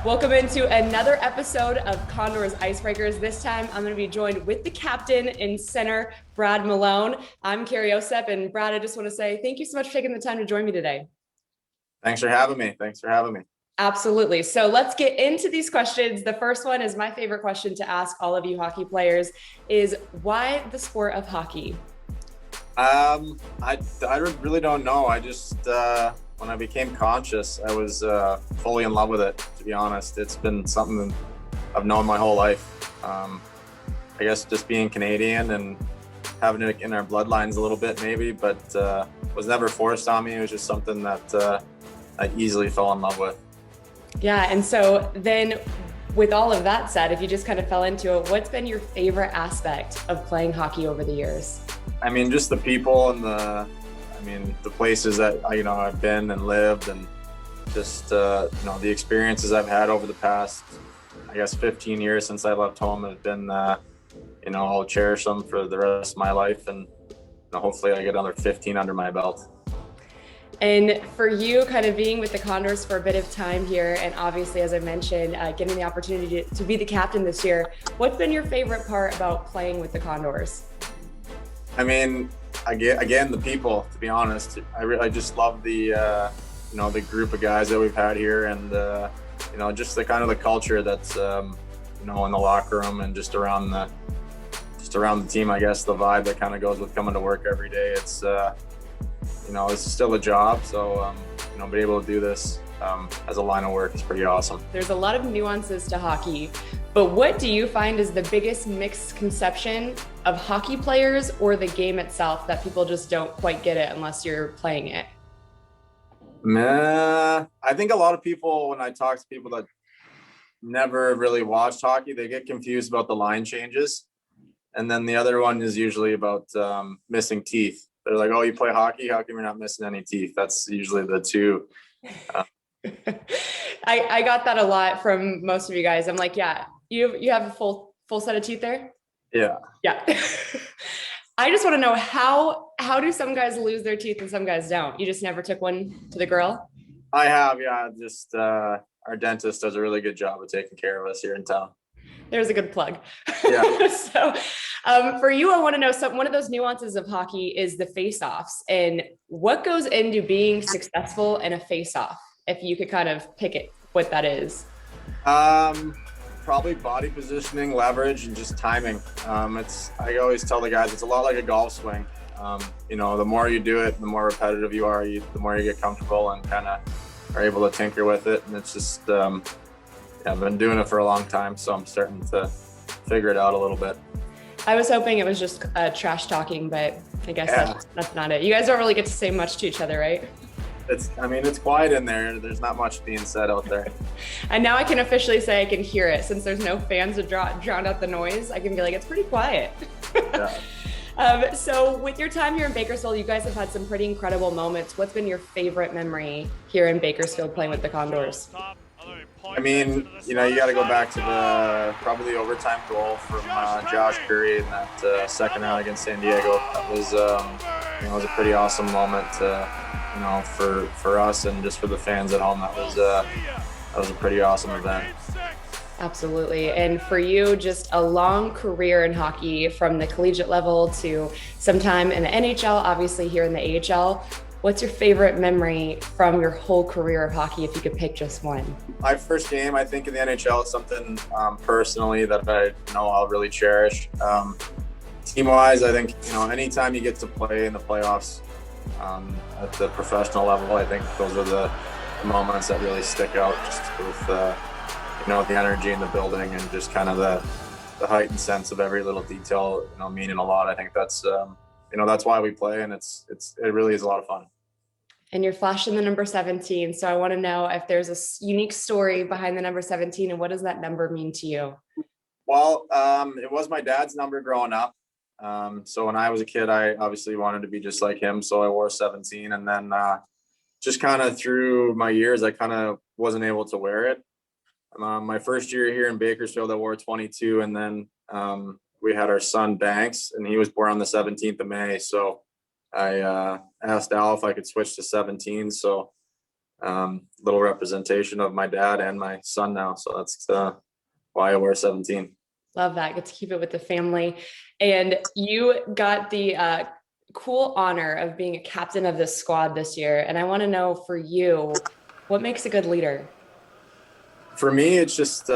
Welcome into another episode of Condors Icebreakers. This time, I'm going to be joined with the captain in center, Brad Malone. I'm Carrie Osep, and Brad, I just want to say thank you so much for taking the time to join me today. Thanks for having me. Absolutely. So let's get into these questions. The first one is my favorite question to ask all of you hockey players is why the sport of hockey? I really don't know. I just, when I became conscious, I was fully in love with it, to be honest. It's been something I've known my whole life. I guess just being Canadian and having it in our bloodlines a little bit maybe, but was never forced on me. It was just something that I easily fell in love with. Yeah. And so then with all of that said, if you just kind of fell into it, what's been your favorite aspect of playing hockey over the years? I mean, just the people and the places that I've been and lived, and just the experiences I've had over the past, I guess, 15 years since I left home have been, I'll cherish them for the rest of my life, and hopefully I get another 15 under my belt. And for you, kind of being with the Condors for a bit of time here, and obviously, as I mentioned, getting the opportunity to be the captain this year, what's been your favorite part about playing with the Condors? I mean, again, the people, to be honest. I just love the, the group of guys that we've had here, and, just the kind of the culture that's, in the locker room and just around the team, I guess, the vibe that kind of goes with coming to work every day. It's, it's still a job. So, be able to do this as a line of work is pretty awesome. There's a lot of nuances to hockey, but what do you find is the biggest misconception of hockey players or the game itself that people just don't quite get it unless you're playing it? I think a lot of people, when I talk to people that never really watched hockey, they get confused about the line changes. And then the other one is usually about missing teeth. They're like, oh, you play hockey? How come you're not missing any teeth? That's usually the two. I got that a lot from most of you guys. I'm like, yeah, you have a full set of teeth there? Yeah. I just want to know how do some guys lose their teeth and some guys don't? You just never took one to the girl? I have, yeah. Just our dentist does a really good job of taking care of us here in town. There's a good plug. Yeah. So for you, I want to know one of those nuances of hockey is the faceoffs, and what goes into being successful in a faceoff, if you could kind of pick it, what that is. Probably body positioning, leverage, and just timing. I always tell the guys, it's a lot like a golf swing. The more you do it, the more repetitive you are, the more you get comfortable and kind of are able to tinker with it. And it's just, I've been doing it for a long time, so I'm starting to figure it out a little bit. I was hoping it was just trash talking, but I guess that's not it. You guys don't really get to say much to each other, right? It's quiet in there. There's not much being said out there. And now I can officially say I can hear it. Since there's no fans to drown out the noise, I can be like, it's pretty quiet. Yeah. So with your time here in Bakersfield, you guys have had some pretty incredible moments. What's been your favorite memory here in Bakersfield playing with the Condors? I mean, you got to go back to probably the overtime goal from Josh Curry in that second round against San Diego. That was, it was a pretty awesome moment, for us and just for the fans at home. That was a pretty awesome event. Absolutely. And for you, just a long career in hockey from the collegiate level to some time in the NHL, obviously here in the AHL. What's your favorite memory from your whole career of hockey, if you could pick just one? My first game, I think, in the NHL is something personally that I know I'll really cherish. Team-wise, I think, anytime you get to play in the playoffs at the professional level, I think those are the moments that really stick out, just with, the energy in the building and just kind of the heightened sense of every little detail, meaning a lot. I think that's, that's why we play, and it really is a lot of fun. And you're flashing the number 17. So I want to know if there's a unique story behind the number 17, and what does that number mean to you? Well, it was my dad's number growing up. So when I was a kid, I obviously wanted to be just like him. So I wore 17, and then just kind of through my years, I kind of wasn't able to wear it. My first year here in Bakersfield, I wore 22, and then we had our son Banks, and he was born on the 17th of May. So I asked Al if I could switch to 17. So little representation of my dad and my son now. So that's why I wear 17. Love that. Get to keep it with the family. And you got the cool honor of being a captain of this squad this year. And I want to know for you, what makes a good leader? For me, it's just,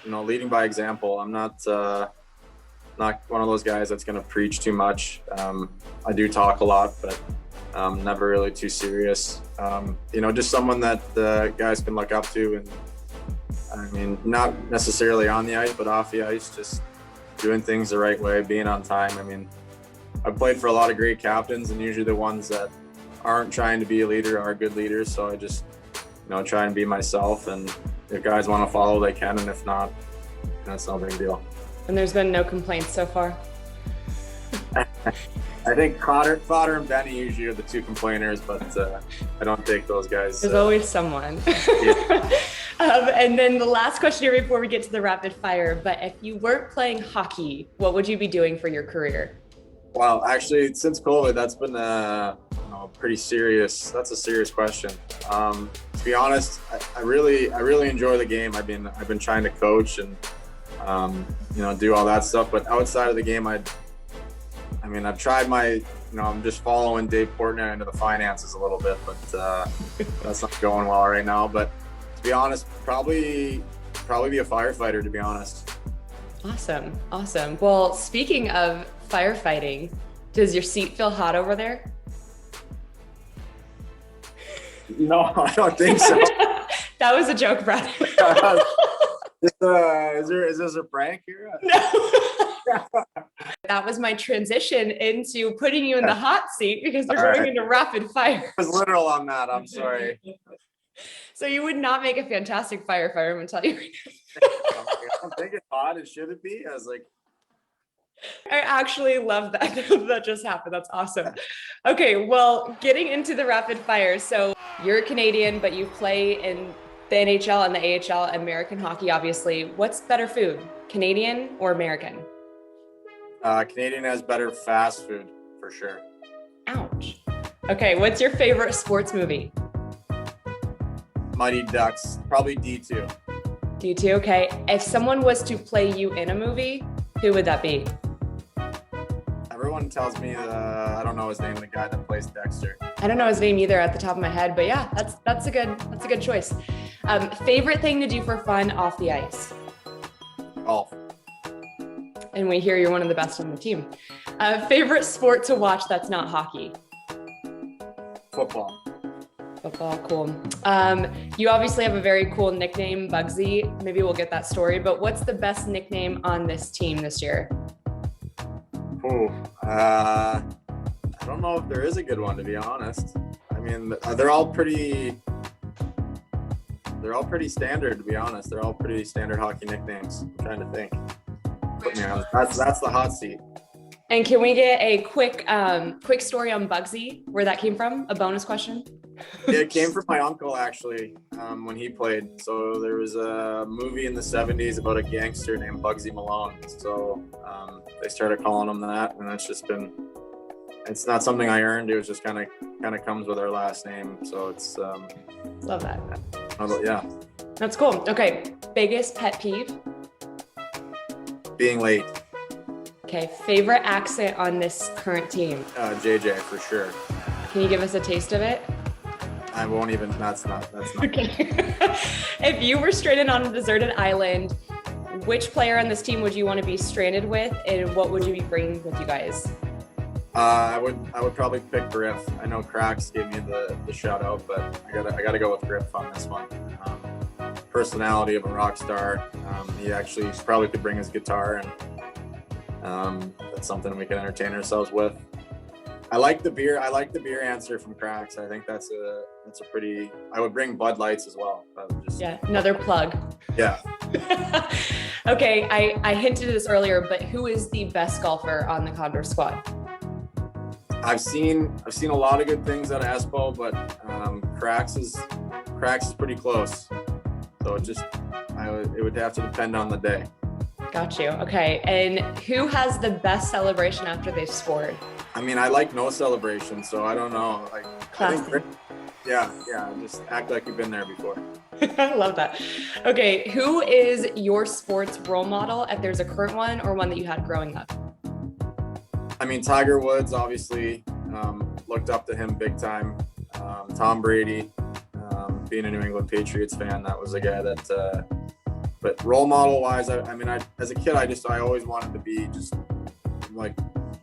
leading by example. I'm not one of those guys that's going to preach too much. I do talk a lot, but never really too serious. Just someone that the guys can look up to, and I mean, not necessarily on the ice, but off the ice, just doing things the right way, being on time. I mean, I've played for a lot of great captains, and usually the ones that aren't trying to be a leader are good leaders. So I just, try and be myself, and if guys want to follow, they can, and if not, that's no big deal. And there's been no complaints so far? I think Cotter and Benny usually are the two complainers, but I don't take those guys. There's always someone. Yeah. And then the last question here before we get to the rapid fire, but if you weren't playing hockey, what would you be doing for your career? Well, actually, since COVID, that's been pretty serious. That's a serious question. To be honest, I really enjoy the game. I've been trying to coach and do all that stuff. But outside of the game, I've tried I'm just following Dave Portnoy into the finances a little bit, but that's not going well right now. But to be honest, probably be a firefighter, to be honest. Awesome. Well, speaking of firefighting, does your seat feel hot over there? No, I don't think so. That was a joke, Brad. Is this a prank here? No. That was my transition into putting you in the hot seat because we're going into rapid fire. I was literal on that. I'm sorry. So you would not make a fantastic firefighter, I'm going to tell you right now. I don't think it's hot. It should it be? I was like, I actually love that. That just happened. That's awesome. Okay, well, getting into the rapid fire. So you're a Canadian, but you play in the NHL and the AHL, American hockey, obviously. What's better food, Canadian or American? Canadian has better fast food, for sure. Ouch. Okay, what's your favorite sports movie? Mighty Ducks, probably D2. D2, okay. If someone was to play you in a movie, who would that be? Everyone tells me I don't know his name, the guy that plays Dexter. I don't know his name either at the top of my head, but yeah, that's a good choice. Favorite thing to do for fun off the ice? Golf. And we hear you're one of the best on the team. Favorite sport to watch that's not hockey? Football. Football, cool. You obviously have a very cool nickname, Bugsy. Maybe we'll get that story, but what's the best nickname on this team this year? I don't know if there is a good one, to be honest. I mean, they're all pretty standard, to be honest. They're all pretty standard hockey nicknames. I'm trying to think. Put me on. That's the hot seat. And can we get a quick story on Bugsy, where that came from? A bonus question? It came from my uncle, actually, when he played. So there was a movie in the 70s about a gangster named Bugsy Malone. So they started calling him that, and it's not something I earned. It was just kind of comes with our last name. So it's love that. Yeah. That's cool. Okay, biggest pet peeve? Being late. Okay, favorite accent on this current team? JJ, for sure. Can you give us a taste of it? I won't even, that's not. Okay. If you were stranded on a deserted island, which player on this team would you want to be stranded with, and what would you be bringing with you guys? I would probably pick Griff. I know Cracks gave me the shout out, but I gotta go with Griff on this one. Personality of a rock star. He actually probably could bring his guitar, and that's something we can entertain ourselves with. I like the beer answer from Cracks. I think that's a pretty. I would bring Bud Lights as well. Yeah, another plug. Yeah. Okay, I hinted at this earlier, but who is the best golfer on the Condors squad? I've seen a lot of good things out of Espo, but Cracks is pretty close. So it would have to depend on the day. Got you. Okay, and who has the best celebration after they've scored? I mean, I like no celebration, so I don't know. Classy. Yeah, just act like you've been there before. I love that. Okay, who is your sports role model, if there's a current one or one that you had growing up? I mean, Tiger Woods, obviously, looked up to him big time. Tom Brady, being a New England Patriots fan, that was a guy that, but role model wise, I mean, as a kid, I always wanted to be just like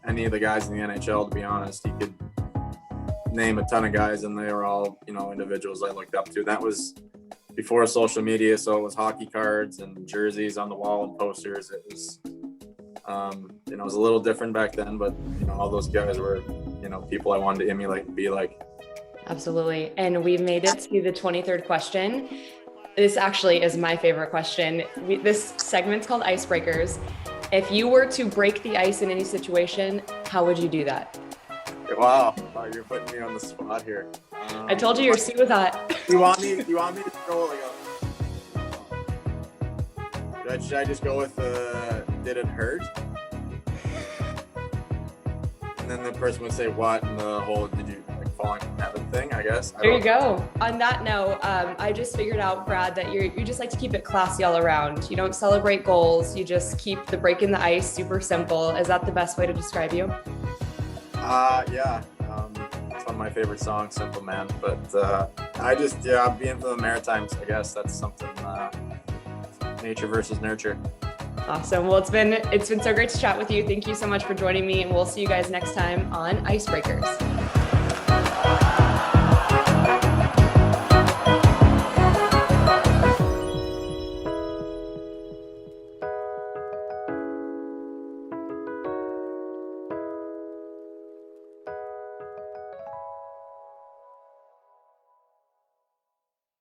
any of the guys in the NHL, to be honest. You could name a ton of guys and they were all, individuals I looked up to. That was before social media. So it was hockey cards and jerseys on the wall and posters. It was, it was a little different back then, but all those guys were, people I wanted to emulate and be like. Absolutely. And we made it to the 23rd question. This actually is my favorite question. This segment's called Icebreakers. If you were to break the ice in any situation, how would you do that? Wow, you're putting me on the spot here. I told you your seat was hot. You want me to go like should I just go with did it hurt? And then the person would say what, and the whole did you like falling from heaven thing, I guess. There you go. On that note, I just figured out, Brad, that you just like to keep it classy all around. You don't celebrate goals. You just keep the breaking the ice super simple. Is that the best way to describe you? Yeah. It's one of my favorite songs, Simple Man. But being from the Maritimes, I guess that's something, nature versus nurture. Awesome. Well, it's been so great to chat with you. Thank you so much for joining me, and we'll see you guys next time on Icebreakers.